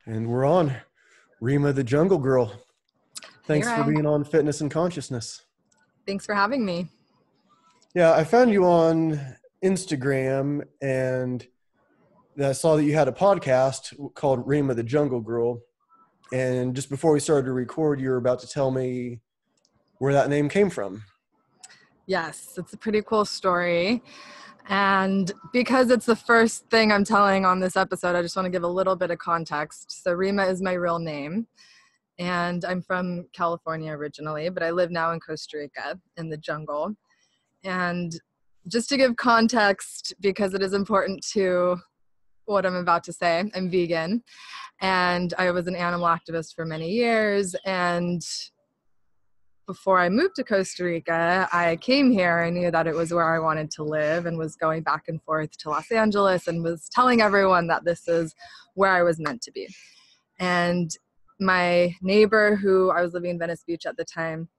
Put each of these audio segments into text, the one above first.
And we're on. Rima the Jungle Girl. Thanks Hey, for Ryan. being on Fitness and Consciousness. Thanks for having me. Yeah, I found you on Instagram and I saw that you had a podcast called Rima the Jungle Girl. And just before we started to record, you were about to tell me where that name came from. Yes, it's a pretty cool story. And because it's the first thing I'm telling on this episode, I just want to give a little bit of context. So Rima is my real name. And I'm from California originally, but I live now in Costa Rica in the jungle. And just to give context, because it is important to what I'm about to say, I'm vegan. And I was an animal activist for many years. And before I moved to Costa Rica, I came here. I knew that it was where I wanted to live and was going back and forth to Los Angeles and was telling everyone that this is where I was meant to be. And my neighbor, who I was living in Venice Beach at the time,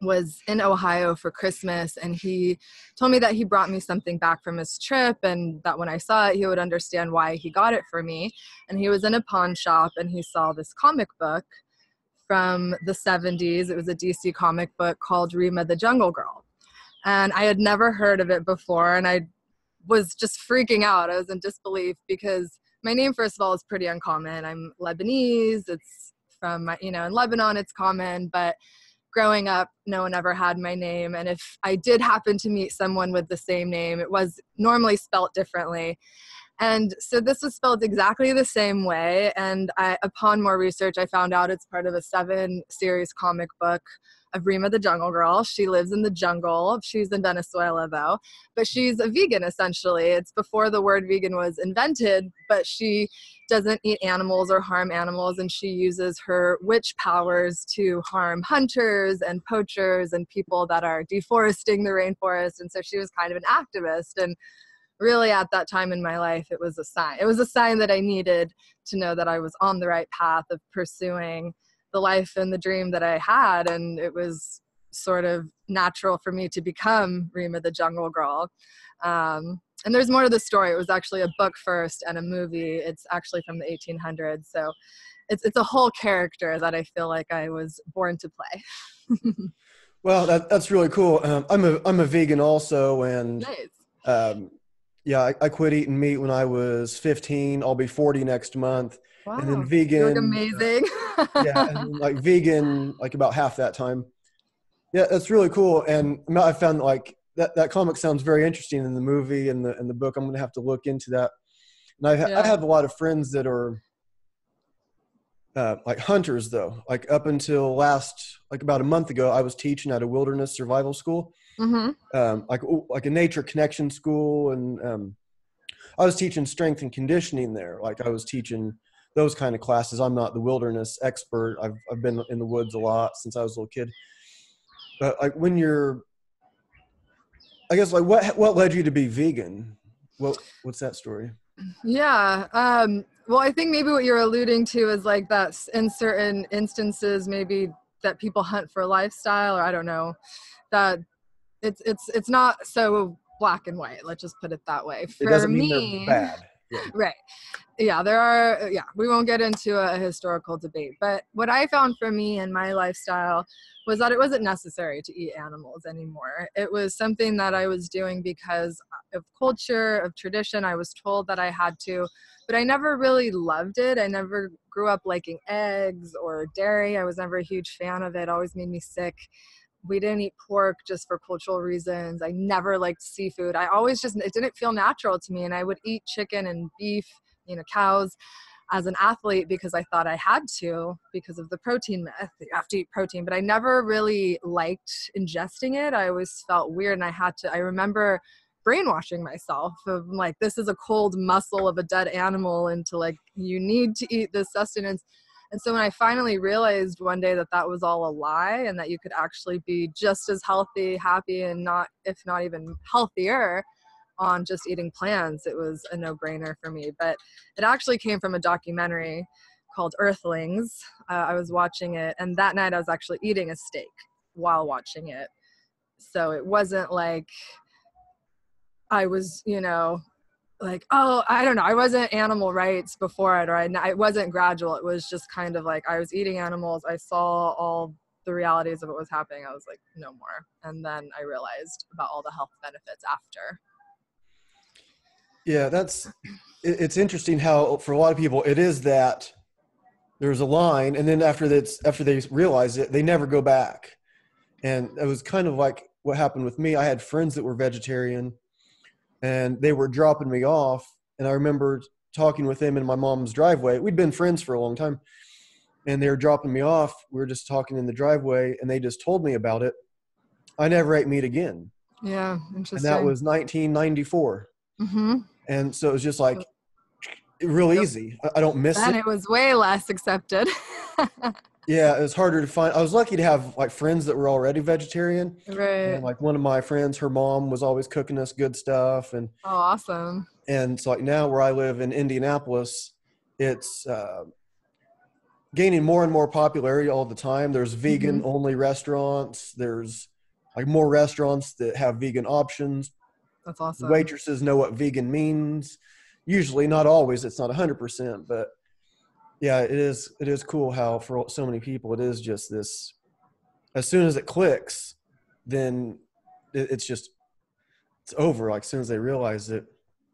was in Ohio for Christmas, and he told me that he brought me something back from his trip and that when I saw it, he would understand why he got it for me. And he was in a pawn shop and he saw this comic book from the 70s. It was a DC comic book called Rima the Jungle Girl. And I had never heard of it before, and I was just freaking out. I was in disbelief because my name, first of all, is pretty uncommon. I'm Lebanese. It's from, in Lebanon, it's common, but growing up, no one ever had my name. And if I did happen to meet someone with the same name, it was normally spelt differently. And so this was spelled exactly the same way. And upon more research, I found out it's part of a 7-series comic book of Rima the Jungle Girl. She lives in the jungle. She's in Venezuela, though. But she's a vegan, essentially. It's before the word vegan was invented, but she doesn't eat animals or harm animals. And she uses her witch powers to harm hunters and poachers and people that are deforesting the rainforest. And so she was kind of an activist. And really at that time in my life, it was a sign. It was a sign that I needed to know that I was on the right path of pursuing the life and the dream that I had. And it was sort of natural for me to become Rima the Jungle Girl. And there's more to the story. It was actually a book first and a movie. It's actually from the 1800s. So it's a whole character that I feel like I was born to play. Well, that's really cool. I'm a vegan also, and Nice. yeah, I quit eating meat when I was 15. I'll be 40 next month. Wow. And then You look vegan. amazing. Yeah, and then like vegan, like about half that time. Yeah, that's really cool. And I found like that comic sounds very interesting in the movie and the book. I'm going to have to look into that. And I have a lot of friends that are like hunters, though. Like up until about a month ago, I was teaching at a wilderness survival school. Mm-hmm. Like a nature connection school, and I was teaching strength and conditioning there. Like I was teaching those kind of classes. I'm not the wilderness expert. I've been in the woods a lot since I was a little kid. But like when I guess like what led you to be vegan? What's that story? Yeah. Well, I think maybe what you're alluding to is like that in certain instances, maybe that people hunt for lifestyle, or I don't know, that it's not so black and white. Let's just put it that way. It For doesn't mean me, they're bad. Yeah. right. Yeah, we won't get into a historical debate, but what I found for me and my lifestyle was that it wasn't necessary to eat animals anymore. It was something that I was doing because of culture, of tradition. I was told that I had to, but I never really loved it. I never grew up liking eggs or dairy. I was never a huge fan of it. It always made me sick. We didn't eat pork just for cultural reasons. I never liked seafood. It didn't feel natural to me. And I would eat chicken and beef, cows as an athlete because I thought I had to because of the protein myth. You have to eat protein, but I never really liked ingesting it. I always felt weird, and I remember brainwashing myself of like, this is a cold muscle of a dead animal, into like, you need to eat this sustenance. And so when I finally realized one day that that was all a lie and that you could actually be just as healthy, happy, and if not even healthier on just eating plants, it was a no-brainer for me. But it actually came from a documentary called Earthlings. I was watching it, and that night I was actually eating a steak while watching it. So it wasn't like I was, like, oh, I don't know. I wasn't animal rights before it, or it wasn't gradual. It was just kind of like I was eating animals. I saw all the realities of what was happening. I was like, no more. And then I realized about all the health benefits after. Yeah, it's interesting how for a lot of people it is that there's a line, and then after they realize it, they never go back. And it was kind of like what happened with me. I had friends that were vegetarian, and they were dropping me off. And I remember talking with them in my mom's driveway. We'd been friends for a long time, and they were dropping me off. We were just talking in the driveway, and they just told me about it. I never ate meat again. Yeah, interesting. And that was 1994. Mm-hmm. And so it was just like real easy. I don't miss it. And it was way less accepted. Yeah, it was harder to find. I was lucky to have like friends that were already vegetarian. Right. And like one of my friends, her mom was always cooking us good stuff. And oh, awesome. And so like now where I live in Indianapolis, it's gaining more and more popularity all the time. There's vegan only restaurants. There's like more restaurants that have vegan options. That's awesome. Waitresses know what vegan means. Usually, not always. It's not 100%, but yeah, it is cool how for so many people it is just this. As soon as it clicks, then it's over. Like as soon as they realize it.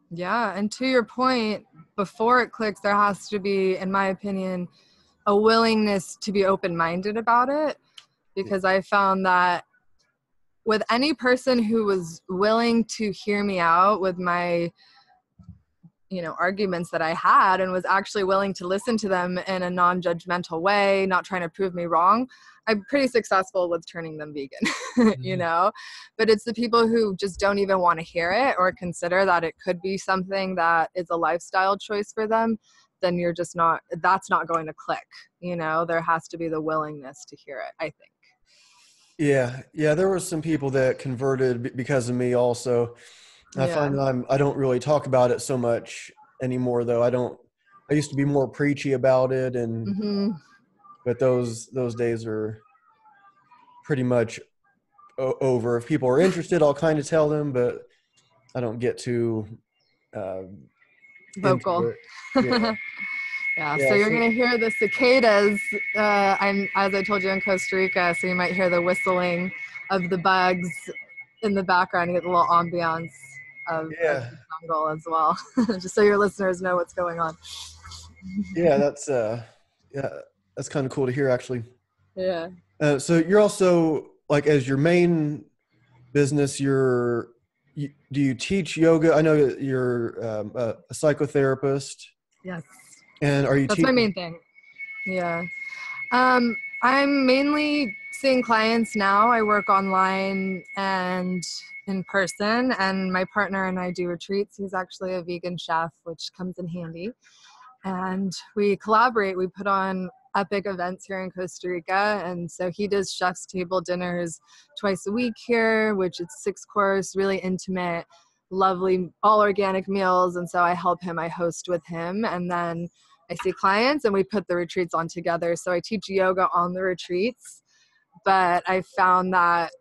Yeah, and to your point, before it clicks, there has to be, in my opinion, a willingness to be open-minded about it, because I found that with any person who was willing to hear me out with my arguments that I had, and was actually willing to listen to them in a non-judgmental way, not trying to prove me wrong, I'm pretty successful with turning them vegan, but it's the people who just don't even want to hear it or consider that it could be something that is a lifestyle choice for them. Then that's not going to click. There has to be the willingness to hear it, I think. Yeah. There were some people that converted because of me also. I find that I don't really talk about it so much anymore, though. I used to be more preachy about it, but those days are pretty much over. If people are interested, I'll kind of tell them, but I don't get too vocal. Yeah. So you're going to hear the cicadas. I'm, as I told you, in Costa Rica, so you might hear the whistling of the bugs in the background. You get the little ambiance of the jungle as well, just so your listeners know what's going on. Yeah, that's kind of cool to hear, actually. Yeah. So you're also, like, as your main business, do you teach yoga? I know you're a psychotherapist. Yes. And are you That's my main thing. Yeah. I'm mainly seeing clients now. I work online and in person, and my partner and I do retreats. He's actually a vegan chef, which comes in handy. And we collaborate. We put on epic events here in Costa Rica. And so he does chef's table dinners twice a week here, which is 6-course, really intimate, lovely, all organic meals. And so I help him, I host with him. And then I see clients and we put the retreats on together. So I teach yoga on the retreats, but I found that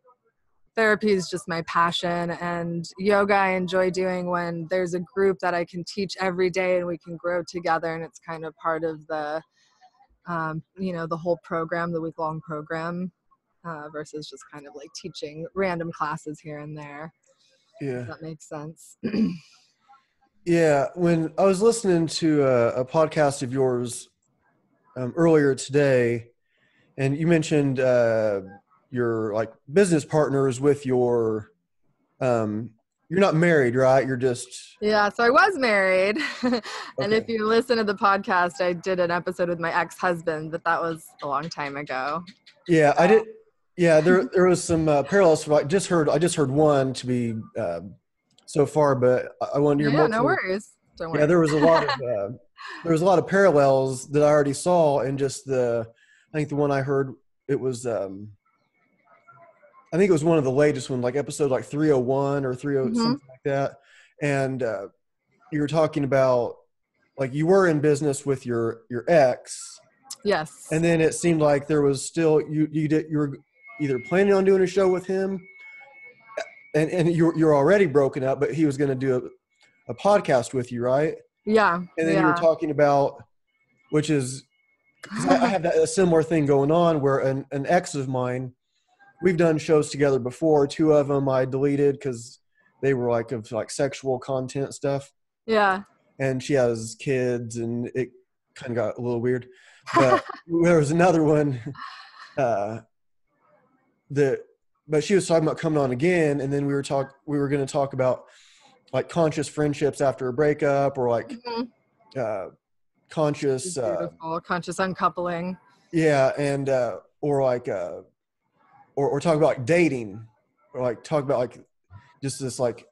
therapy is just my passion, and yoga I enjoy doing when there's a group that I can teach every day and we can grow together, and it's kind of part of the, the whole program, the week-long program, versus just kind of like teaching random classes here and there. Yeah. If that makes sense. Yeah. When I was listening to a podcast of yours earlier today, and you mentioned your like business partners with your, you're not married, right? You're just. Yeah. So I was married. And Okay. if you listen to the podcast, I did an episode with my ex-husband, but that was a long time ago. Yeah, I did. Yeah, there was some parallels. I just heard one to be so far, but I wanted to hear more. No worries. Don't worry. Yeah, there was a lot of parallels that I already saw, and just I think the one I heard, it was I think it was one of the latest ones, like episode like 301 or 30 something like that, and you were talking about like you were in business with your ex. Yes. And then it seemed like there was still you were either planning on doing a show with him, and you're already broken up, but he was going to do a podcast with you, right? Yeah. And then you were talking about, which is, because I have a similar thing going on where an ex of mine, we've done shows together before. 2 of them I deleted because they were like of like sexual content stuff. Yeah. And she has kids and it kind of got a little weird. But there was another one but she was talking about coming on again, and then we were going to talk about like conscious friendships after a breakup, or like conscious beautiful conscious uncoupling. Yeah, and or like or talk about like dating, or like talk about like just this like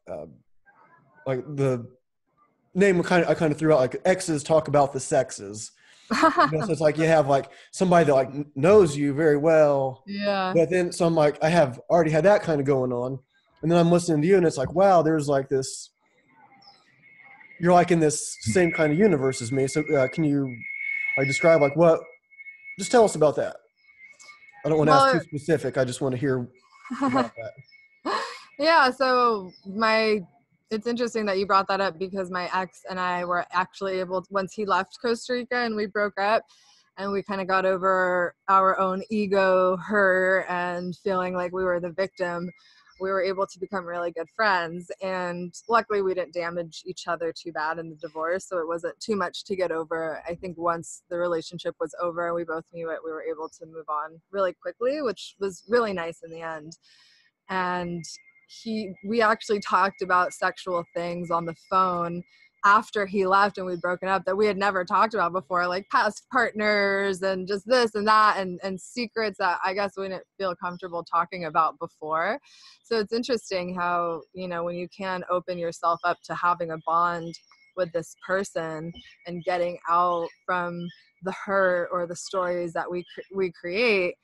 the name I kind of threw out, like exes talk about the sexes. So it's like you have like somebody that like knows you very well. Yeah. But then so I'm like, I have already had that kind of going on. And then I'm listening to you and it's like, wow, there's like this, you're like in this same kind of universe as me. So can you like describe like what, just tell us about that. I don't want to ask too specific. I just want to hear about that. Yeah. So it's interesting that you brought that up, because my ex and I were actually able to, once he left Costa Rica and we broke up and we kind of got over our own ego, her, and feeling like we were the victim, we were able to become really good friends. And luckily we didn't damage each other too bad in the divorce, so it wasn't too much to get over. I think once the relationship was over and we both knew it, we were able to move on really quickly, which was really nice in the end. And we actually talked about sexual things on the phone after he left and we'd broken up that we had never talked about before, like past partners and just this and that, and secrets that I guess we didn't feel comfortable talking about before. So it's interesting how, when you can open yourself up to having a bond with this person and getting out from the hurt or the stories that we create,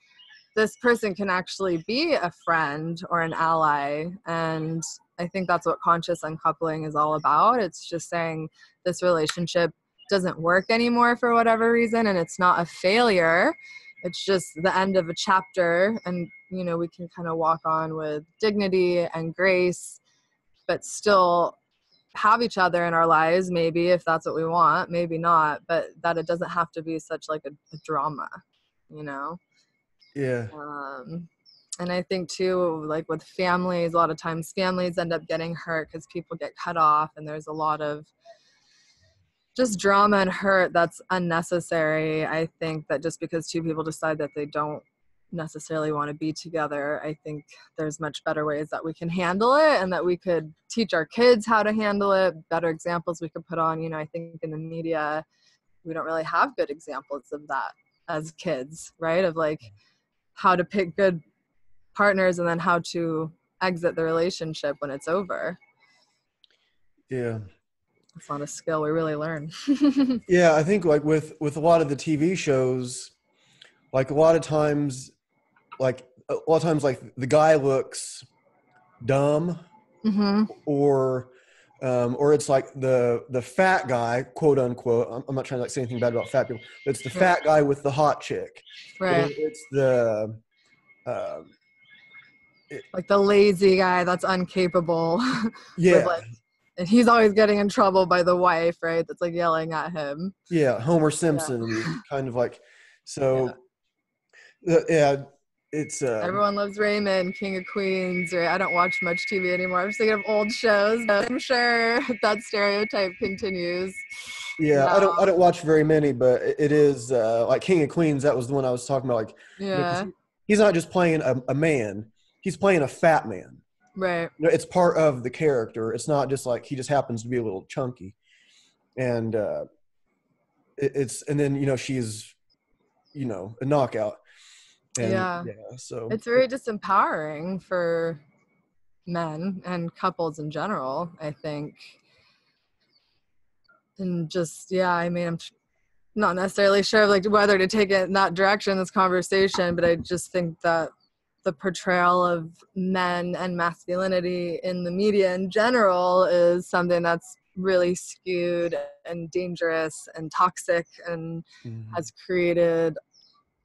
this person can actually be a friend or an ally. And I think that's what conscious uncoupling is all about. It's just saying this relationship doesn't work anymore for whatever reason, and it's not a failure. It's just the end of a chapter, and we can kind of walk on with dignity and grace, but still have each other in our lives, maybe, if that's what we want, maybe not, but that it doesn't have to be such like a drama, Yeah. And I think too, like with families, a lot of times families end up getting hurt because people get cut off, and there's a lot of just drama and hurt that's unnecessary. I think that just because 2 people decide that they don't necessarily want to be together, I think there's much better ways that we can handle it, and that we could teach our kids how to handle it, better examples we could put on. I think in the media, we don't really have good examples of that as kids, right? Of like how to pick good partners and then how to exit the relationship when it's over. Yeah. It's not a skill we really learn. Yeah, I think like with a lot of the TV shows, like a lot of times like the guy looks dumb, or it's like the fat guy, quote unquote. I'm not trying to like say anything bad about fat people, but it's the fat guy with the hot chick. Right. Or it's the like the lazy guy that's incapable. Yeah. And he's always getting in trouble by the wife, right? That's like yelling at him. Yeah, Homer Simpson, kind of like. So it's everyone loves Raymond, King of Queens, right? I don't watch much TV anymore. I'm just thinking of old shows, but I'm sure that stereotype continues. Yeah, I don't watch very many, but it is like King of Queens. That was the one I was talking about. Like, he's not just playing a man; he's playing a fat man. Right. It's part of the character. It's not just like he just happens to be a little chunky, and and then she's a knockout. And, so it's very disempowering for men and couples in general, I think. And just I'm not necessarily sure like whether to take it in that direction, this conversation, but I just think that the portrayal of men and masculinity in the media in general is something that's really skewed and dangerous and toxic, and has created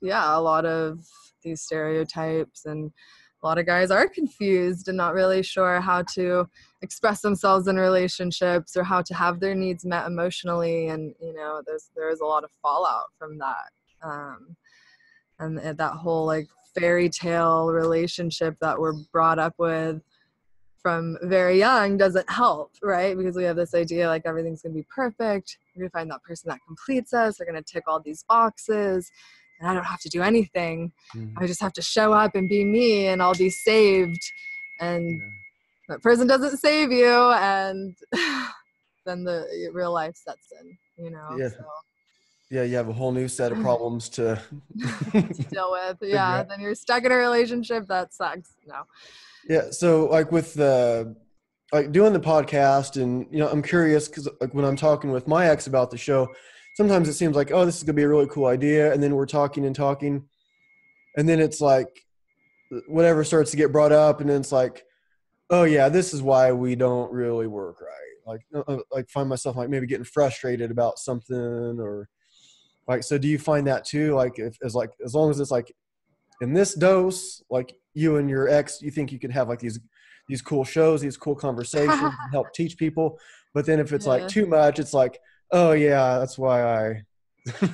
a lot of these stereotypes. And a lot of guys are confused and not really sure how to express themselves in relationships or how to have their needs met emotionally. And, you know, there is a lot of fallout from that. And that whole like fairy tale relationship that we're brought up with from very young doesn't help, right? Because we have this idea like everything's going to be perfect. We're going to find that person that completes us. They're going to tick all these boxes and I don't have to do anything. I just have to show up and be me and I'll be saved. And that person doesn't save you. And then the real life sets in, you know? Yeah. So. Yeah, you have a whole new set of problems to deal with. Yeah, then you're stuck in a relationship that sucks. No. Yeah, so like with the like doing the podcast, and you know, I'm curious because like when I'm talking with my ex about the show, sometimes it seems like, oh, this is gonna be a really cool idea, and then we're talking and talking, and then it's like whatever starts to get brought up, and then it's like, oh yeah, this is why we don't really work right. Like find myself like maybe getting frustrated about something, or like, so do you find that too? Like as long as it's like in this dose, like you and your ex, you think you could have like these cool shows, these cool conversations, and help teach people. But then if it's like too much, it's like, oh yeah, that's why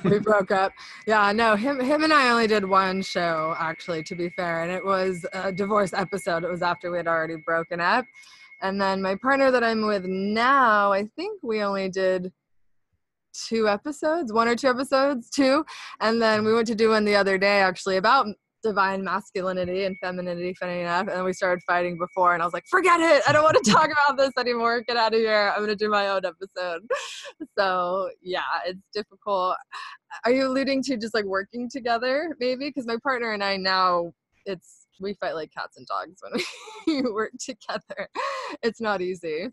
we broke up. Yeah, no, him and I only did one show actually, to be fair, and it was a divorce episode. It was after we had already broken up. And then my partner that I'm with now, I think we only did 2 episodes, 1 or 2 episodes, 2. And then we went to do one the other day actually about divine masculinity and femininity, funny enough. And we started fighting before and I was like, forget it. I don't want to talk about this anymore. Get out of here. I'm going to do my own episode. So yeah, it's difficult. Are you alluding to just like working together maybe? Because my partner and I now, we fight like cats and dogs when we work together. It's not easy.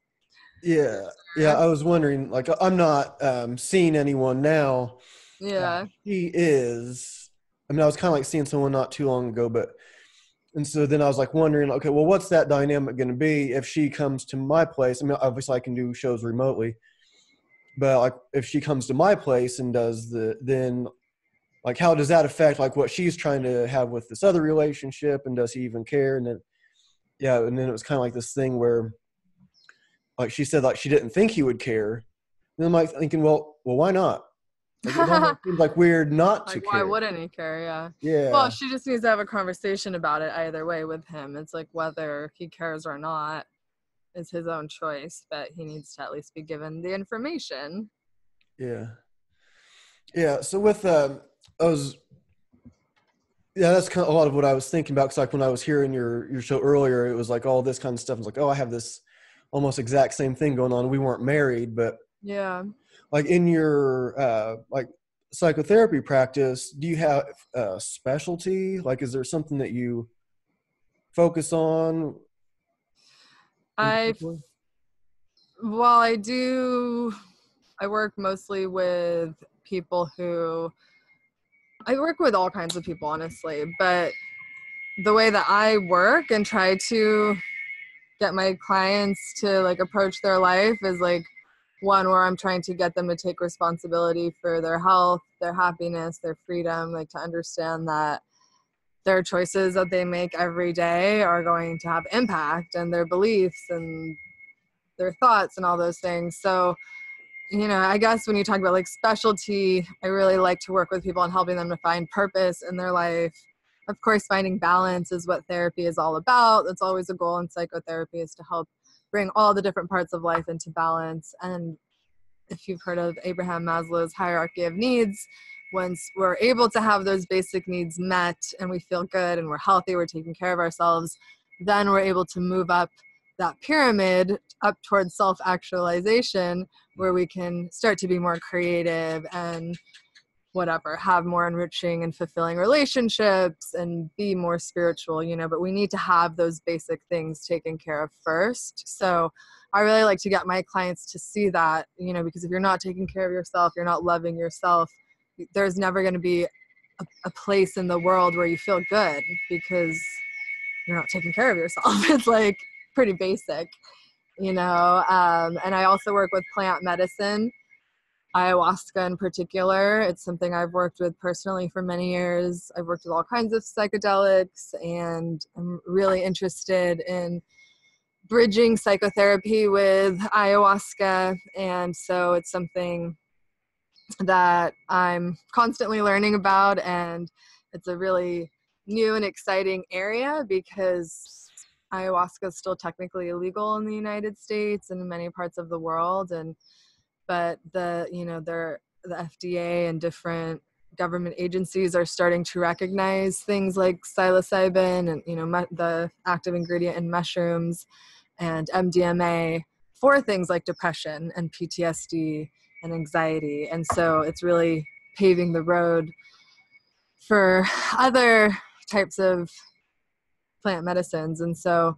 Yeah. Yeah. I was wondering, like, I'm not seeing anyone now. Yeah. He is. I mean, I was kind of like seeing someone not too long ago, and so then I was like wondering, okay, well, what's that dynamic going to be if she comes to my place? I mean, obviously I can do shows remotely, but like if she comes to my place and then like, how does that affect like what she's trying to have with this other relationship? And does he even care? And then, yeah. And then it was kind of like this thing where like she said, like she didn't think he would care. And I'm like thinking, well, why not? Like, it almost seems like weird not to like, care. why wouldn't he care? Yeah. Yeah. Well, she just needs to have a conversation about it either way with him. It's like whether he cares or not is his own choice, but he needs to at least be given the information. Yeah. Yeah. So with, that's kind of a lot of what I was thinking about. Cause like when I was hearing your show earlier, it was like all this kind of stuff. I was like, oh, I have this almost exact same thing going on. We weren't married, but yeah. Like in your like psychotherapy practice, do you have a specialty? Like, is there something that you focus on? I work mostly with people I work with all kinds of people, honestly, but the way that I work and try to get my clients to like approach their life is like one where I'm trying to get them to take responsibility for their health, their happiness, their freedom, like to understand that their choices that they make every day are going to have impact, and their beliefs and their thoughts and all those things. So, you know, I guess when you talk about like specialty, I really like to work with people and helping them to find purpose in their life. Of course, finding balance is what therapy is all about. That's always a goal in psychotherapy, is to help bring all the different parts of life into balance. And if you've heard of Abraham Maslow's hierarchy of needs, once we're able to have those basic needs met and we feel good and we're healthy, we're taking care of ourselves, then we're able to move up that pyramid up towards self-actualization, where we can start to be more creative and whatever, have more enriching and fulfilling relationships and be more spiritual, you know, but we need to have those basic things taken care of first. So I really like to get my clients to see that, you know, because if you're not taking care of yourself, you're not loving yourself, there's never going to be a place in the world where you feel good, because you're not taking care of yourself. It's like pretty basic, you know. And I also work with plant medicine. ayahuasca in particular. It's something I've worked with personally for many years. I've worked with all kinds of psychedelics, and I'm really interested in bridging psychotherapy with ayahuasca. And so it's something that I'm constantly learning about, and it's a really new and exciting area because ayahuasca is still technically illegal in the United States and in many parts of the world. And but the FDA and different government agencies are starting to recognize things like psilocybin and the active ingredient in mushrooms and MDMA for things like depression and PTSD and anxiety. And so it's really paving the road for other types of plant medicines. And so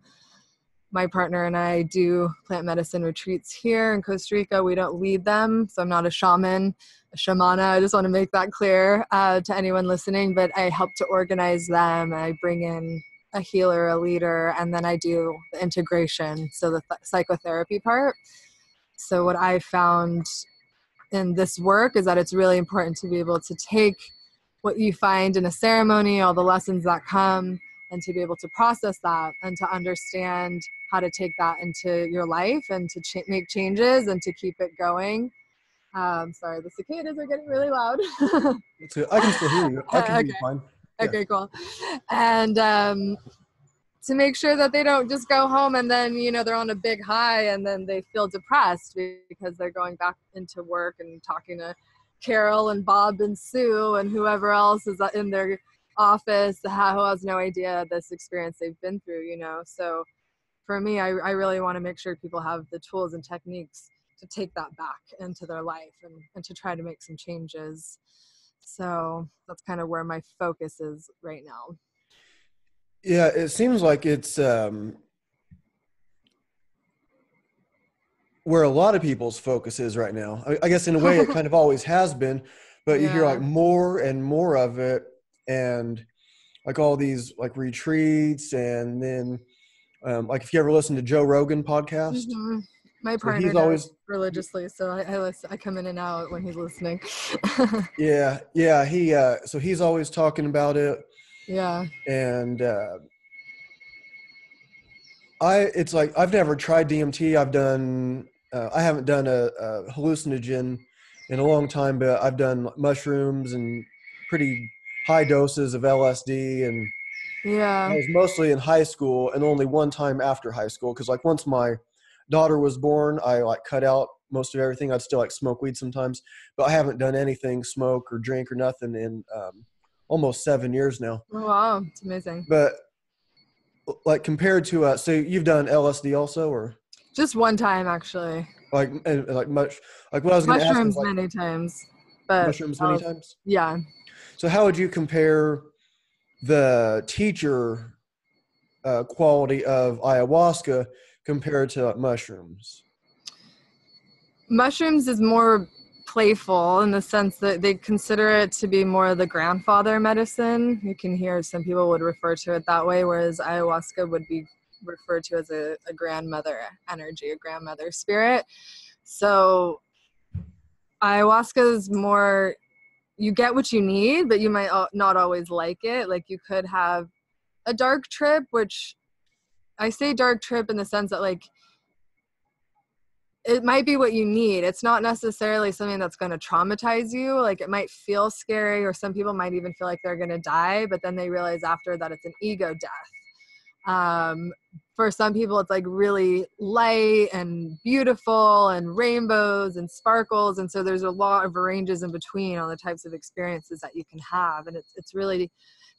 my partner and I do plant medicine retreats here in Costa Rica. We don't lead them, so I'm not a shaman, a shamana. I just want to make that clear to anyone listening, but I help to organize them. I bring in a healer, a leader, and then I do the integration, so the psychotherapy part. So what I found in this work is that it's really important to be able to take what you find in a ceremony, all the lessons that come, and to be able to process that and to understand how to take that into your life and to make changes and to keep it going. Sorry, the cicadas are getting really loud. I can still hear you. I can hear you Okay. fine. Yeah. Okay, cool. And to make sure that they don't just go home and then, they're on a big high and then they feel depressed because they're going back into work and talking to Carol and Bob and Sue and whoever else is in their office who has no idea this experience they've been through, So for me, I really want to make sure people have the tools and techniques to take that back into their life and to try to make some changes. So that's kind of where my focus is right now. Yeah, it seems like it's where a lot of people's focus is right now. I guess in a way it kind of always has been, but you hear like more and more of it, and like all these like retreats, and then like if you ever listen to Joe Rogan podcast. Mm-hmm. My partner he's does always religiously, so I come in and out when he's listening. Yeah. So he's always talking about it. Yeah. And it's like I've never tried DMT. I haven't done a hallucinogen in a long time, but I've done mushrooms and pretty high doses of LSD, and Yeah. I was mostly in high school and only one time after high school, because like once my daughter was born, I like cut out most of everything. I'd still like smoke weed sometimes, but I haven't done anything, smoke or drink or nothing, in almost 7 years now. Oh, wow, it's amazing. But like compared to so you've done LSD also, or just one time actually? Like much like what I was going to ask is mushrooms like many times, but mushrooms many times. Yeah. So how would you compare the teacher quality of ayahuasca compared to like mushrooms? Mushrooms is more playful in the sense that they consider it to be more the grandfather medicine. You can hear some people would refer to it that way, whereas ayahuasca would be referred to as a grandmother energy, a grandmother spirit. So ayahuasca is more, you get what you need, but you might not always like it. Like you could have a dark trip, which I say dark trip in the sense that like it might be what you need. It's not necessarily something that's going to traumatize you. Like it might feel scary, or some people might even feel like they're going to die, but then they realize after that it's an ego death. For some people, it's like really light and beautiful and rainbows and sparkles. And so there's a lot of ranges in between on the types of experiences that you can have. And it's really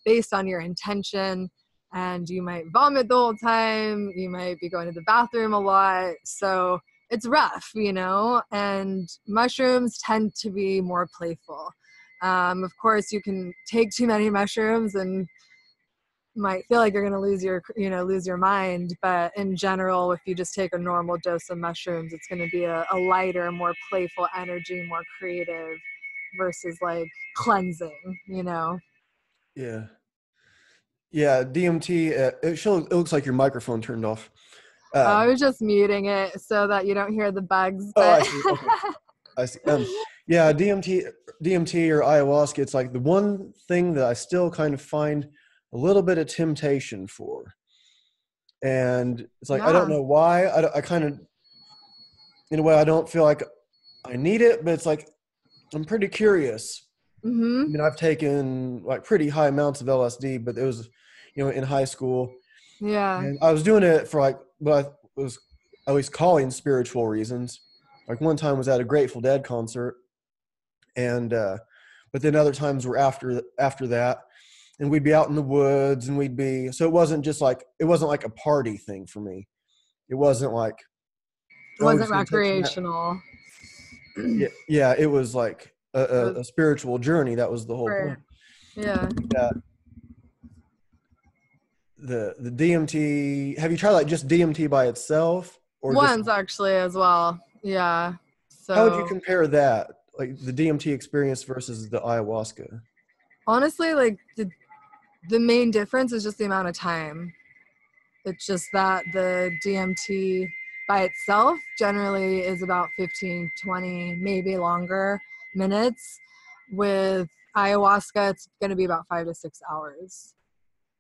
based on your intention. And you might vomit the whole time. You might be going to the bathroom a lot. So it's rough, and mushrooms tend to be more playful. Of course, you can take too many mushrooms and might feel like you're going to lose your mind. But in general, if you just take a normal dose of mushrooms, it's going to be a lighter, more playful energy, more creative versus like cleansing, Yeah. DMT. It looks like your microphone turned off. I was just muting it so that you don't hear the bugs. Oh, But I see. Okay. I see. Yeah, DMT or ayahuasca, it's like the one thing that I still kind of find a little bit of temptation for. And it's like, I don't Yeah. know why. I kind of, in a way, I don't feel like I need it, but it's like, I'm pretty curious. I Mm-hmm. mean, I've taken like pretty high amounts of LSD, but it was, in high school. Yeah. And I was doing it for like, what I was at least calling spiritual reasons. Like one time was at a Grateful Dead concert, and but then other times were after that, and we'd be out in the woods, and so it wasn't like a party thing for me. It wasn't like, It oh, we're wasn't just gonna take some. recreational. Yeah, it was like It was a spiritual journey. That was the whole right. point. Yeah. Yeah, the DMT. Have you tried like just DMT by itself, or just Once actually as well. Yeah. how would you So compare that, like the DMT experience versus the ayahuasca? honestly, like the main difference is just the amount of time. It's just that the DMT by itself generally is about 15, 20, maybe longer minutes. With ayahuasca, it's going to be about 5 to 6 hours.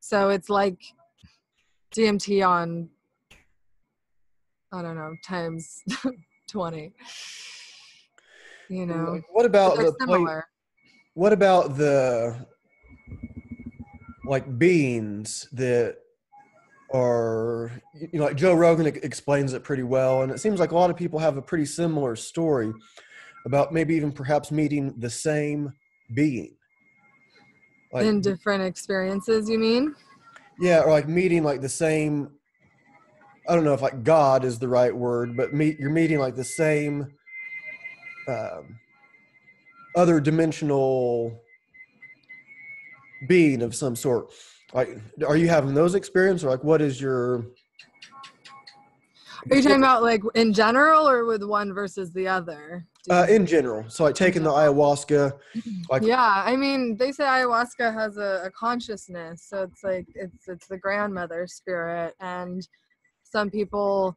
So it's like DMT on, I don't know, times 20, And like, but they're similar. what about the like beings that are, like Joe Rogan explains it pretty well, and it seems like a lot of people have a pretty similar story about maybe even perhaps meeting the same being, like, In different experiences, you mean? yeah, or like meeting like the same, I don't know if like God is the right word, but you're meeting like the same um, other dimensional being of some sort. Like, are you having those experiences, or like what is your Are you talking about like in general or with one versus the other? in general? So like In taking the general. ayahuasca, like, Yeah, I mean, they say ayahuasca has a consciousness, so it's like it's the grandmother spirit, and some people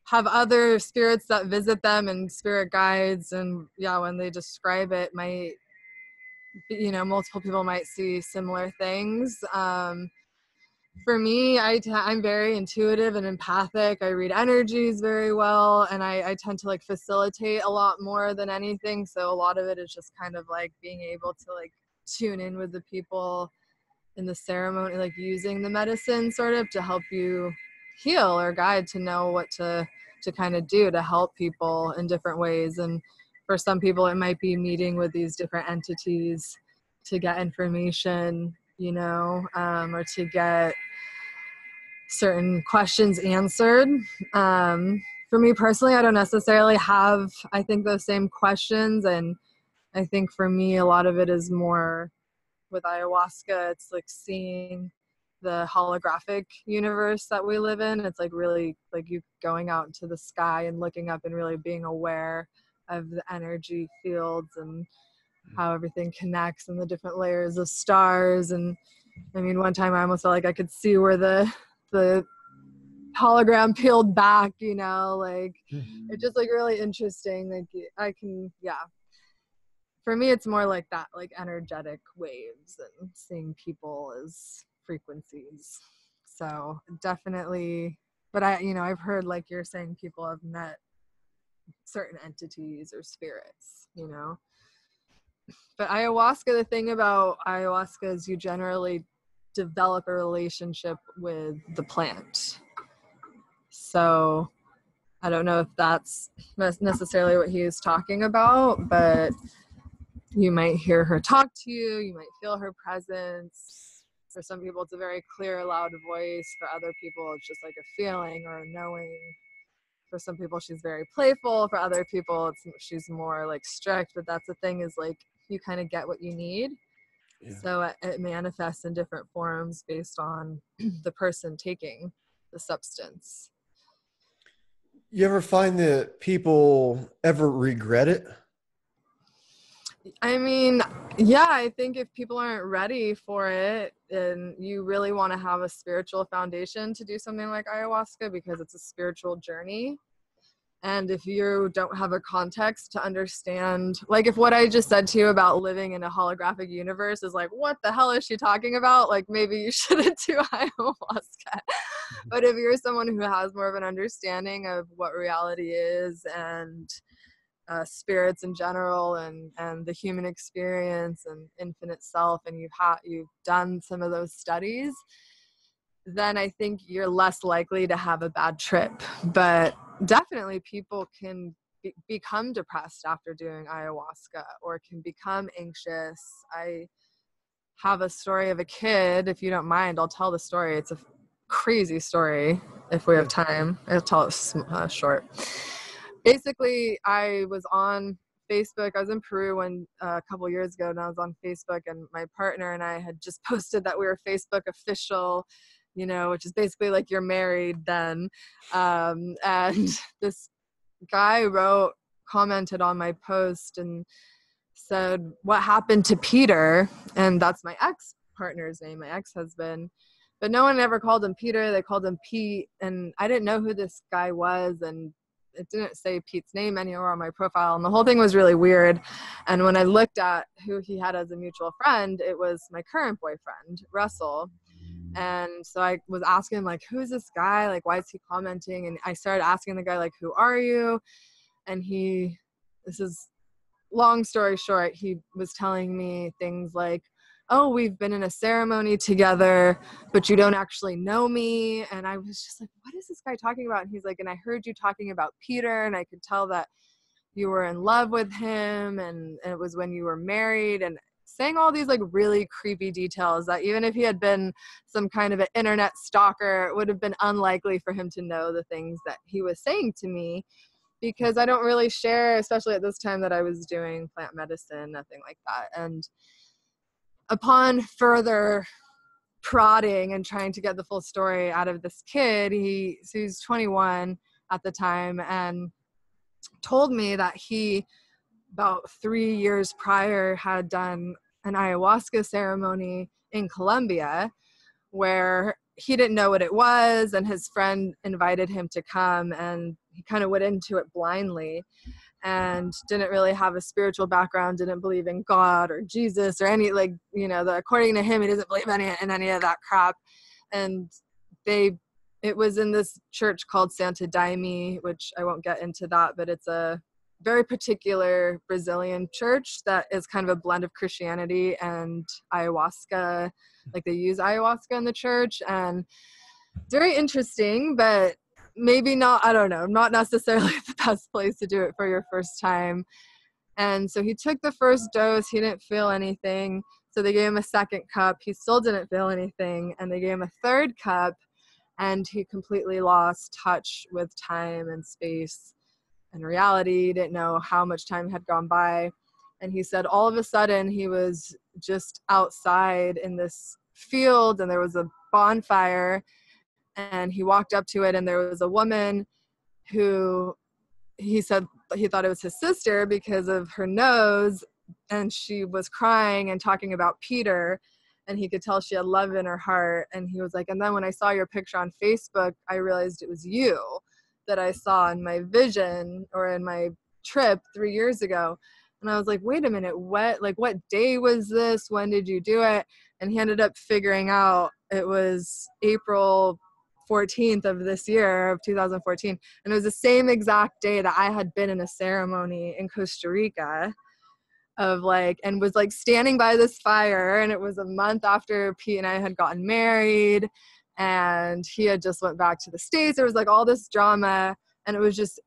have other spirits that visit them and spirit guides, and yeah, when they describe it, might multiple people might see similar things. For me, I'm very intuitive and empathic. I read energies very well, and I tend to like facilitate a lot more than anything. So a lot of it is just kind of like being able to like tune in with the people in the ceremony, like using the medicine sort of to help you heal or guide to know what to kind of do to help people in different ways. And for some people, it might be meeting with these different entities to get information, or to get certain questions answered. For me personally, I don't necessarily have, I think, those same questions. And I think for me, a lot of it is more with ayahuasca. It's like seeing the holographic universe that we live in. It's like really like you going out into the sky and looking up and really being aware of the energy fields and how everything connects and the different layers of stars. And I mean, one time I almost felt like I could see where the hologram peeled back, like it's just like really interesting. Like I can, yeah. For me, it's more like that, like energetic waves and seeing people as frequencies. So definitely, but I've heard like you're saying people have met certain entities or spirits. But ayahuasca, the thing about ayahuasca is you generally develop a relationship with the plant. So I don't know if that's necessarily what he is talking about, but you might hear her talk to you. You might feel her presence. For some people, it's a very clear, loud voice. For other people, it's just like a feeling or a knowing. For some people, she's very playful. For other people, she's more like strict. But that's the thing, is like you kind of get what you need. yeah. So it manifests in different forms based on the person taking the substance. You ever find that people ever regret it? I mean, yeah, I think if people aren't ready for it and you really want to have a spiritual foundation to do something like ayahuasca, because it's a spiritual journey And if you don't have a context to understand, like if what I just said to you about living in a holographic universe is like, what the hell is she talking about? Like maybe you shouldn't do ayahuasca. But if you're someone who has more of an understanding of what reality is and spirits in general and the human experience and infinite self, and you've done some of those studies, then I think you're less likely to have a bad trip. But definitely people can become depressed after doing ayahuasca or can become anxious. I have a story of a kid. If you don't mind, I'll tell the story. It's a crazy story. If we have time, I'll tell it short. Basically, I was on Facebook. I was in Peru a couple years ago, and I was on Facebook, and my partner and I had just posted that we were Facebook official, which is basically like you're married then. And this guy commented on my post and said, "What happened to Peter?" And that's my ex-partner's name, my ex-husband. But no one ever called him Peter. They called him Pete. And I didn't know who this guy was. And it didn't say Pete's name anywhere on my profile. And the whole thing was really weird. And when I looked at who he had as a mutual friend, it was my current boyfriend, Russell. And so I was asking him, like, who's this guy? Like, why is he commenting? And I started asking the guy, like, who are you? And this is long story short, he was telling me things like, oh, we've been in a ceremony together, but you don't actually know me. And I was just like, what is this guy talking about? And he's like, and I heard you talking about Peter, and I could tell that you were in love with him, and it was when you were married, and saying all these like really creepy details that even if he had been some kind of an internet stalker, it would have been unlikely for him to know the things that he was saying to me, because I don't really share, especially at this time that I was doing plant medicine, nothing like that. And upon further prodding and trying to get the full story out of this kid, he's 21 at the time, and told me that he, about 3 years prior, had done an ayahuasca ceremony in Colombia where he didn't know what it was, and his friend invited him to come, and he kind of went into it blindly and didn't really have a spiritual background, didn't believe in God or Jesus or any, like, according to him, he doesn't believe in any of that crap. And it was in this church called Santa Daime, which I won't get into that, but it's a very particular Brazilian church that is kind of a blend of Christianity and ayahuasca. Like, they use ayahuasca in the church, and it's very interesting, but maybe not, I don't know, not necessarily the best place to do it for your first time. And so he took the first dose, he didn't feel anything. So they gave him a second cup, he still didn't feel anything. And they gave him a third cup, and he completely lost touch with time and space and reality. He didn't know how much time had gone by. And he said all of a sudden he was just outside in this field, and there was a bonfire, and he walked up to it, and there was a woman who he said he thought it was his sister because of her nose, and she was crying and talking about Peter, and he could tell she had love in her heart. And he was like, and then when I saw your picture on Facebook, I realized it was you that I saw in my vision or in my trip 3 years ago. And I was like, wait a minute, what day was this? When did you do it? And he ended up figuring out it was April 14th of this year, of 2014. And it was the same exact day that I had been in a ceremony in Costa Rica and was like standing by this fire. And it was a month after Pete and I had gotten married, and he had just went back to the States. There was like all this drama, and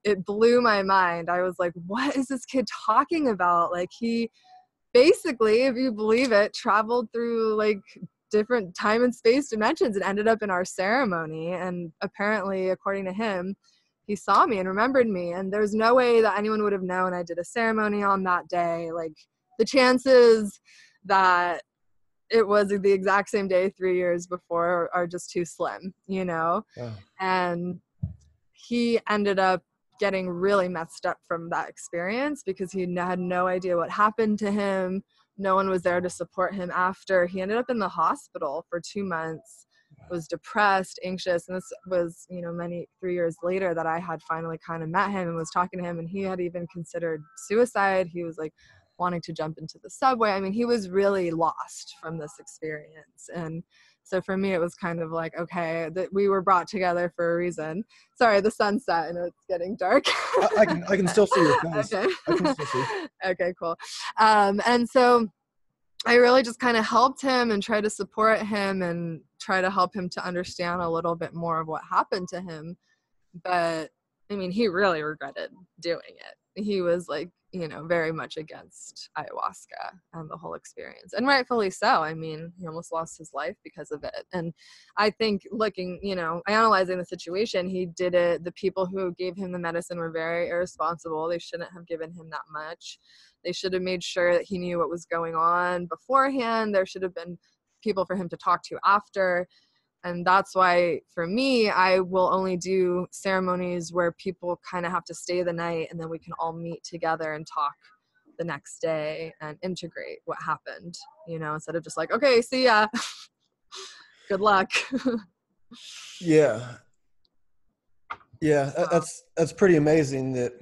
it blew my mind. I was like, what is this kid talking about? Like, he basically, if you believe it, traveled through like different time and space dimensions and ended up in our ceremony. And apparently, according to him, he saw me and remembered me. And there's no way that anyone would have known I did a ceremony on that day. Like, the chances that it was the exact same day 3 years before are just too slim, Wow. And he ended up getting really messed up from that experience because he had no idea what happened to him. No one was there to support him after. He ended up in the hospital for 2 months was depressed, anxious. And this was, 3 years later that I had finally kind of met him and was talking to him, and he had even considered suicide. He was like wanting to jump into the subway. I mean, he was really lost from this experience. And so for me, it was kind of like, okay, that we were brought together for a reason. Sorry, the sun's set and it's getting dark. I can still see your face. Okay. I can still see. Okay, cool. And so I really just kind of helped him and tried to support him and try to help him to understand a little bit more of what happened to him. But I mean, he really regretted doing it. He was like, very much against ayahuasca and the whole experience, and rightfully so. I mean, he almost lost his life because of it. And I think analyzing the situation, he did it. The people who gave him the medicine were very irresponsible. They shouldn't have given him that much. They should have made sure that he knew what was going on beforehand. There should have been people for him to talk to after. And that's why, for me, I will only do ceremonies where people kind of have to stay the night, and then we can all meet together and talk the next day and integrate what happened, instead of just like, okay, see ya. Good luck. Yeah. Yeah, that's pretty amazing that.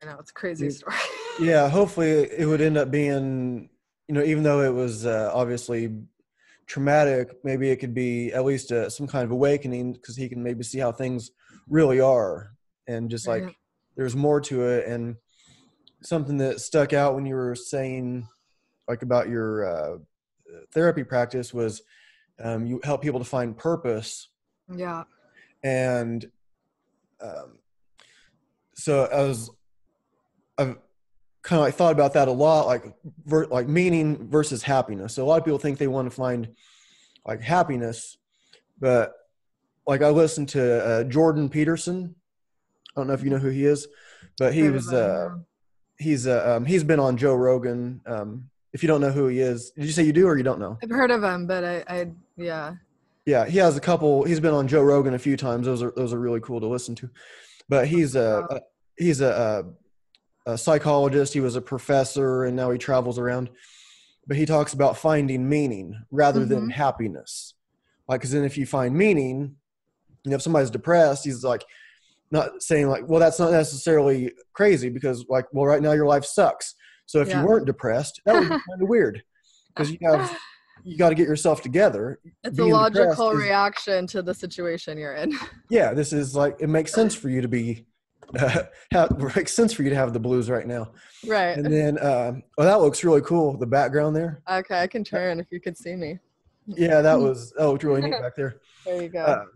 I know, it's a crazy story. Yeah, hopefully it would end up being, even though it was obviously traumatic, maybe it could be at least some kind of awakening, because he can maybe see how things really are, and just like there's more to it. And something that stuck out when you were saying like about your therapy practice was you help people to find purpose. Yeah. And so I've kind of like thought about that a lot, like meaning versus happiness. So a lot of people think they want to find like happiness, but like I listened to Jordan Peterson. I don't know if you know who he is, but he's been on Joe Rogan. If you don't know who he is, did you say you do or you don't know? I've heard of him, but yeah. Yeah, he has he's been on Joe Rogan a few times. Those are really cool to listen to. But he's a psychologist. He was a professor, and now he travels around. But he talks about finding meaning rather than happiness. Like, because then if you find meaning, if somebody's depressed, he's like not saying like, well, that's not necessarily crazy, because like, well, right now your life sucks. So if you weren't depressed, that would be kind of weird, because you got to get yourself together. It's a logical reaction to the situation you're in. Yeah, this is like, it makes sense for you to be. Makes sense for you to have the blues right now, right? And then that looks really cool, the background there. Okay, I can turn if you could see me. Yeah, that looked really neat back there. There you go.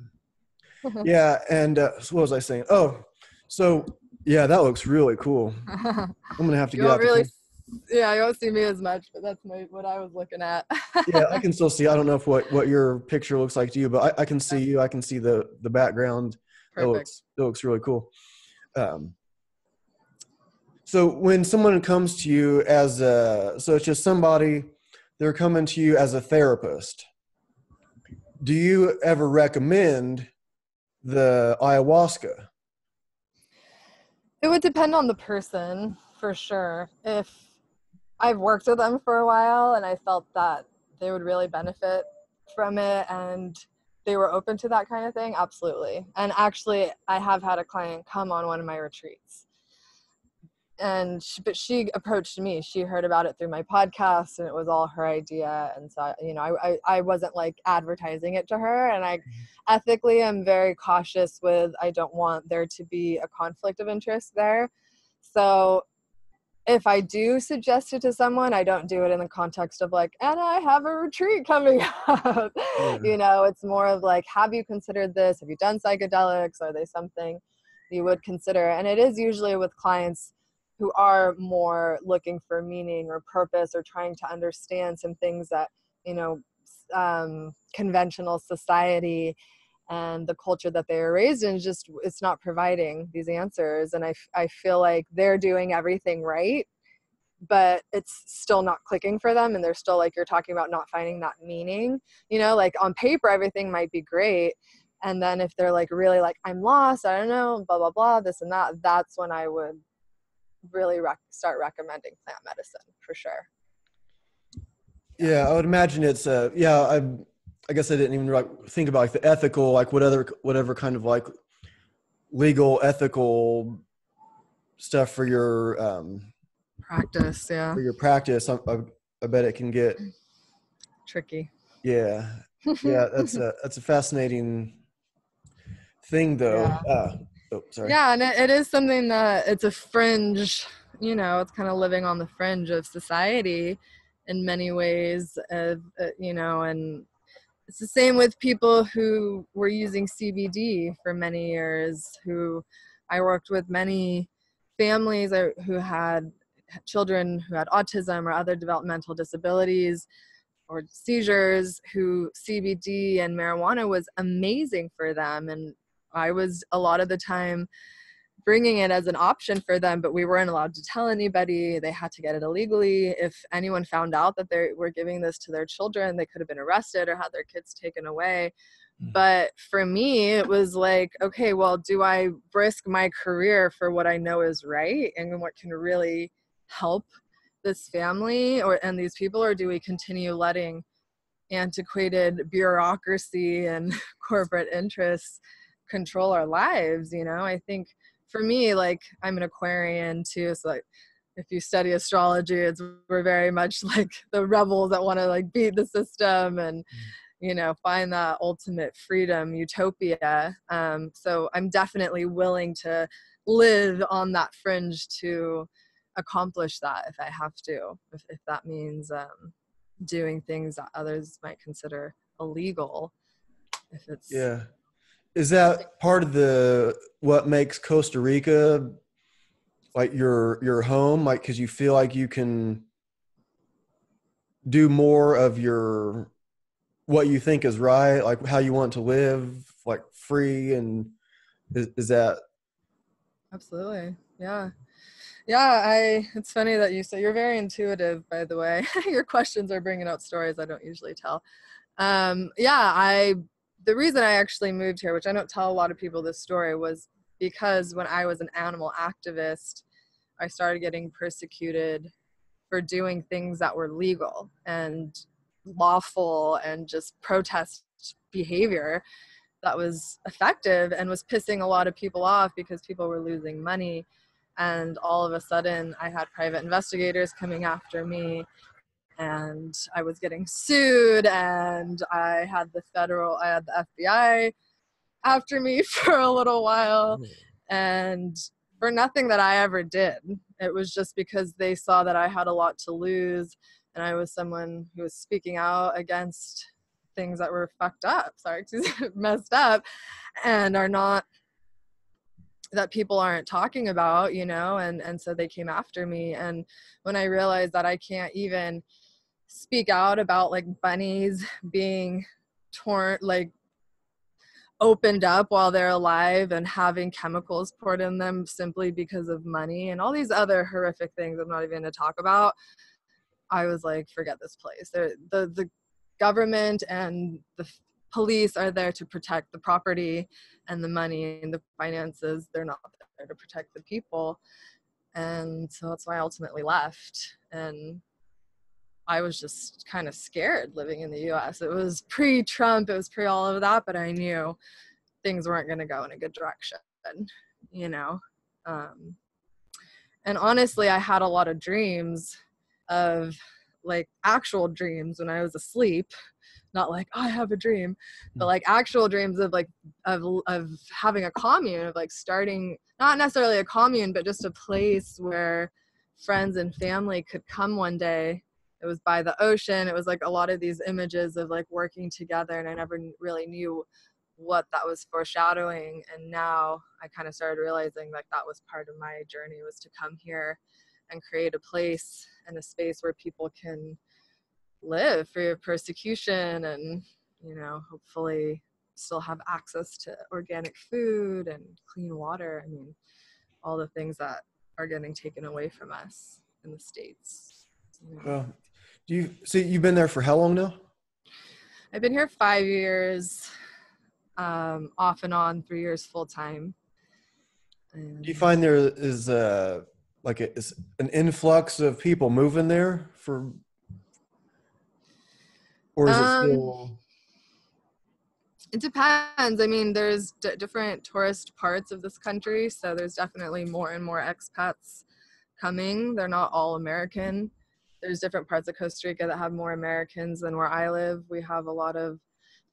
Yeah, and so what was I saying? Oh, so yeah, that looks really cool. I'm gonna have to get out. Yeah, you won't see me as much, but that's what I was looking at. Yeah, I can still see. I don't know if what your picture looks like to you, but I can see you. I can see the background. Perfect. It looks really cool. So when someone comes to you so it's just somebody, they're coming to you as a therapist, do you ever recommend the ayahuasca? It would depend on the person, for sure. If I've worked with them for a while and I felt that they would really benefit from it and they were open to that kind of thing, absolutely. And actually, I have had a client come on one of my retreats, and she approached me. She heard about it through my podcast, and it was all her idea. And so, I wasn't like advertising it to her. And I ethically am very cautious with, I don't want there to be a conflict of interest there. So if I do suggest it to someone, I don't do it in the context of like, and I have a retreat coming up. Yeah. It's more of like, have you considered this? Have you done psychedelics? Are they something you would consider? And it is usually with clients who are more looking for meaning or purpose, or trying to understand some things that, conventional society and the culture that they were raised in, it's not providing these answers. And I feel like they're doing everything right, but it's still not clicking for them. And they're still, like you're talking about, not finding that meaning, like on paper, everything might be great. And then if they're like, really like, I'm lost, I don't know, blah, blah, blah, this and that, that's when I would really start recommending plant medicine, for sure. Yeah, I would imagine it's, I guess I didn't even like think about like the ethical, like whatever kind of like legal, ethical stuff for your Practice, yeah. I bet it can get Tricky. yeah. Yeah, that's a fascinating thing though. Yeah. Oh, sorry. Yeah, and it is something that it's a fringe, it's kind of living on the fringe of society in many ways, and it's the same with people who were using CBD for many years, who I worked with many families who had children who had autism or other developmental disabilities or seizures, who CBD and marijuana was amazing for them. And I was a lot of the time bringing it as an option for them, but we weren't allowed to tell anybody. They had to get it illegally. If anyone found out that they were giving this to their children, they could have been arrested or had their kids taken away. But for me, it was like, okay, well, do I risk my career for what I know is right and what can really help this family and these people, or do we continue letting antiquated bureaucracy and corporate interests control our lives? I think for me, like, I'm an Aquarian too, so like if you study astrology, we're very much like the rebels that want to like beat the system and find that ultimate freedom utopia. So I'm definitely willing to live on that fringe to accomplish that if I have to, if that means doing things that others might consider illegal. If it's Yeah. Is that part of what makes Costa Rica like your home? Like, cause you feel like you can do more of what you think is right, like how you want to live, like free, and is that? Absolutely. Yeah. It's funny that you say you're very intuitive, by the way. Your questions are bringing out stories I don't usually tell. The reason I actually moved here, which I don't tell a lot of people this story, was because when I was an animal activist, I started getting persecuted for doing things that were legal and lawful and just protest behavior that was effective and was pissing a lot of people off because people were losing money. And all of a sudden I had private investigators coming after me, and I was getting sued, and I had the FBI after me for a little while, and for nothing that I ever did. It was just because they saw that I had a lot to lose, and I was someone who was speaking out against things that were messed up, and are not, that people aren't talking about, and so they came after me. And when I realized that I can't even speak out about like bunnies being opened up while they're alive and having chemicals poured in them simply because of money and all these other horrific things I'm not even going to talk about, I was like, forget this place. The government and the police are there to protect the property and the money and the finances. They're not there to protect the people. And so that's why I ultimately left. And I was just kind of scared living in the US. It was pre-Trump, it was pre all of that, but I knew things weren't going to go in a good direction, and honestly, I had a lot of dreams of like actual dreams when I was asleep, not like, oh, I have a dream, but like actual dreams of like of having a commune, of like starting, not necessarily a commune, but just a place where friends and family could come one day. It was by the ocean. It was like a lot of these images of like working together, and I never really knew what that was foreshadowing. And now I kind of started realizing like that was part of my journey, was to come here and create a place and a space where people can live free of persecution and, hopefully still have access to organic food and clean water. I mean, all the things that are getting taken away from us in the States. Well, you've been there for how long now? I've been here 5 years, off and on, 3 years full time. Do you find there is is an influx of people moving there or is it still? It depends. I mean, there's different tourist parts of this country, so there's definitely more and more expats coming. They're not all American. There's different parts of Costa Rica that have more Americans than where I live. We have a lot of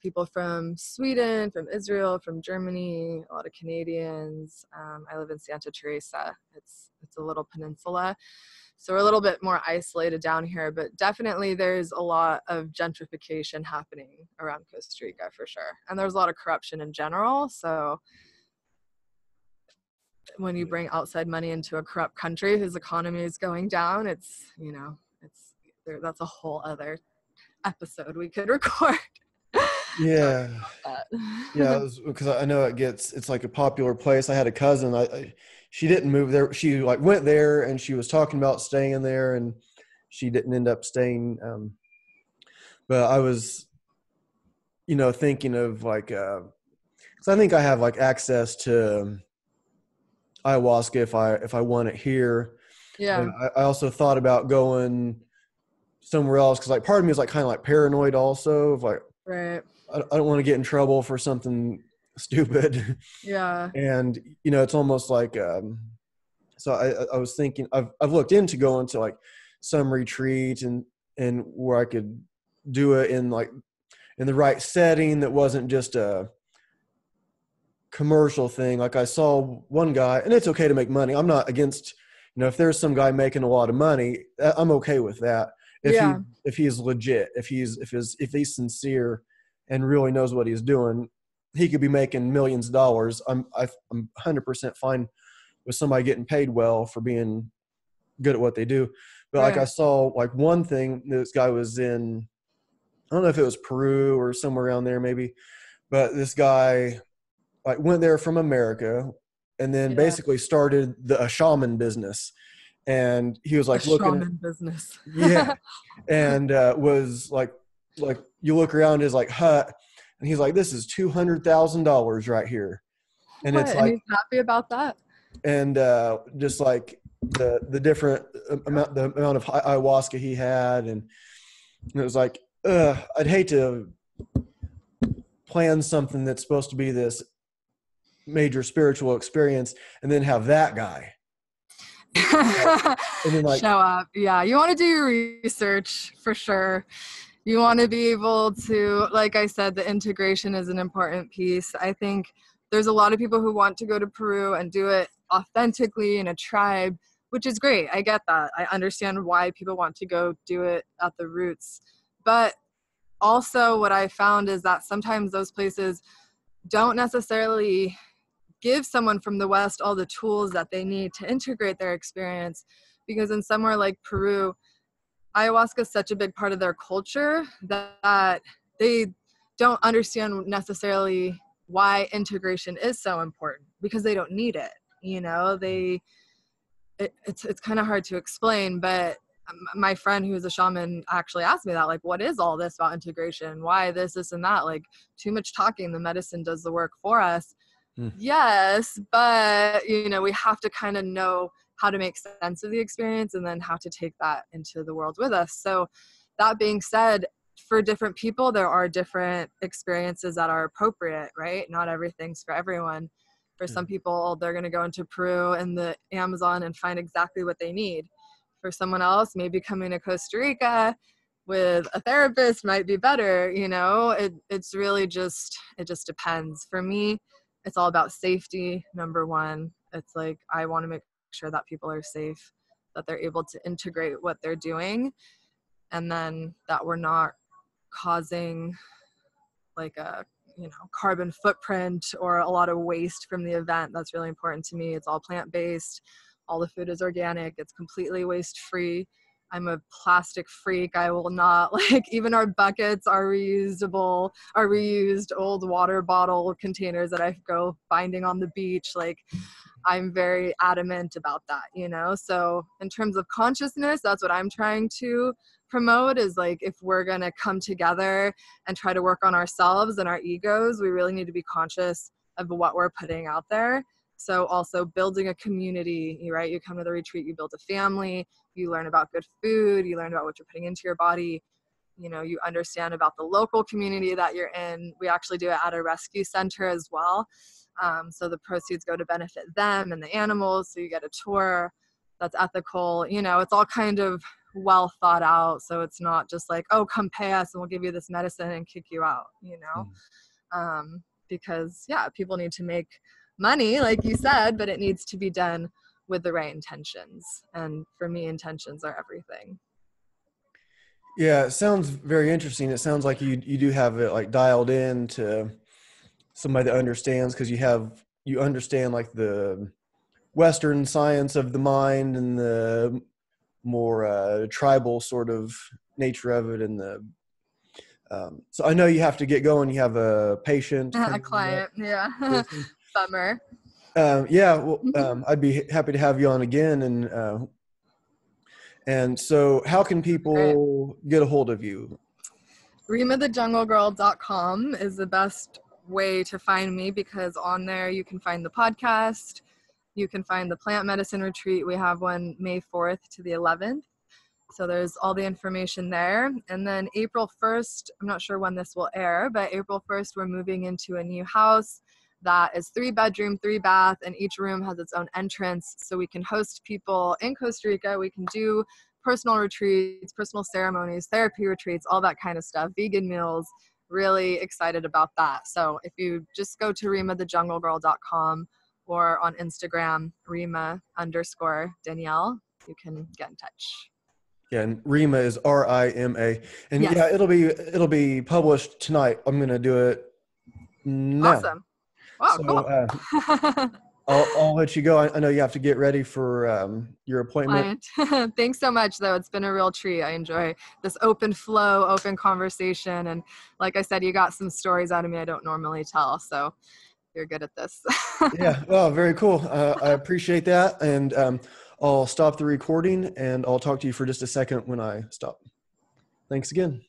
people from Sweden, from Israel, from Germany, a lot of Canadians. I live in Santa Teresa. It's a little peninsula. So we're a little bit more isolated down here, but definitely there's a lot of gentrification happening around Costa Rica for sure. And there's a lot of corruption in general. So when you bring outside money into a corrupt country whose economy is going down, it's, you know, that's a whole other episode we could record. Yeah. Yeah, because I know it's like a popular place. I had a cousin, she didn't move there. She like went there and she was talking about staying there, and she didn't end up staying. But I was, thinking of like, because I think I have like access to ayahuasca if I want it here. Yeah. And I also thought about going somewhere else because like part of me is like kind of like paranoid also of like, Right. I don't want to get in trouble for something stupid. Yeah. And it's almost like so I was thinking I've looked into going to like some retreat and where I could do it in the right setting that wasn't just a commercial thing. Like I saw one guy, and it's okay to make money. I'm not against, if there's some guy making a lot of money, I'm okay with that. If he's legit, if he's sincere and really knows what he's doing, he could be making millions of dollars. I'm 100% fine with somebody getting paid well for being good at what they do. But like I saw like one thing, this guy was in, I don't know if it was Peru or somewhere around there maybe, but this guy like went there from America and then basically started a shaman business. And he was like looking at business. Yeah. And was like you look around his like hut and he's like, this is $200,000 right here. And it's like, and he's happy about that. And just like the different amount of ayahuasca he had. And it was like, I'd hate to plan something that's supposed to be this major spiritual experience and then have that guy and then like show up. Yeah, you want to do your research for sure. You want to be able to, like I said, the integration is an important piece. I think there's a lot of people who want to go to Peru and do it authentically in a tribe, which is great. I get that. I understand why people want to go do it at the roots. But also what I found is that sometimes those places don't necessarily give someone from the West all the tools that they need to integrate their experience, because in somewhere like Peru, ayahuasca is such a big part of their culture that they don't understand necessarily why integration is so important, because they don't need it. It's kind of hard to explain, but my friend who's a shaman actually asked me that, like, what is all this about integration? Why this and that? Like, too much talking, the medicine does the work for us. Yes, but we have to kind of know how to make sense of the experience and then how to take that into the world with us. So that being said, for different people, there are different experiences that are appropriate, right? Not everything's for everyone. For some people, they're going to go into Peru and the Amazon and find exactly what they need. For someone else, maybe coming to Costa Rica with a therapist might be better. It's really it just depends. For me, it's all about safety, number one. It's like, I want to make sure that people are safe, that they're able to integrate what they're doing, and then that we're not causing like a carbon footprint or a lot of waste from the event. That's really important to me. It's all plant-based. All the food is organic. It's completely waste-free. I'm a plastic freak. I will not, even our buckets are reused old water bottle containers that I go finding on the beach. I'm very adamant about that, So in terms of consciousness, that's what I'm trying to promote, is if we're going to come together and try to work on ourselves and our egos, we really need to be conscious of what we're putting out there. So also building a community, right? You come to the retreat, you build a family, you learn about good food, you learn about what you're putting into your body. you understand about the local community that you're in. We actually do it at a rescue center as well. So the proceeds go to benefit them and the animals. So you get a tour that's ethical. It's all kind of well thought out. So it's not just like, oh, come pay us and we'll give you this medicine and kick you out, because people need to make money, like you said, but it needs to be done with the right intentions. And for me, intentions are everything. Yeah, it sounds very interesting. It sounds like you do have it like dialed in to somebody that understands, because you understand like the Western science of the mind and the more tribal sort of nature of it. And so I know you have to get going. You have a patient, A client, yeah. Bummer. I'd be happy to have you on again. And so how can people get a hold of you? RimaTheJungleGirl.com is the best way to find me, because on there you can find the podcast, you can find the plant medicine retreat. We have one May 4th to the 11th. So there's all the information there. And then April 1st, I'm not sure when this will air, but April 1st, we're moving into a new house that is 3-bedroom, 3-bath, and each room has its own entrance. So we can host people in Costa Rica. We can do personal retreats, personal ceremonies, therapy retreats, all that kind of stuff, vegan meals. Really excited about that. So if you just go to RimaTheJungleGirl.com or on Instagram, Rima_Danielle, you can get in touch. Yeah, and Rima is Rima, and yes. Yeah, it'll be published tonight. I'm gonna do it now. Awesome. Wow, cool. I'll let you go. I know you have to get ready for your appointment. Thanks so much, though. It's been a real treat. I enjoy this open flow, open conversation, and like I said, you got some stories out of me I don't normally tell, so you're good at this. Yeah, well, very cool. I appreciate that, and I'll stop the recording, and I'll talk to you for just a second when I stop. Thanks again.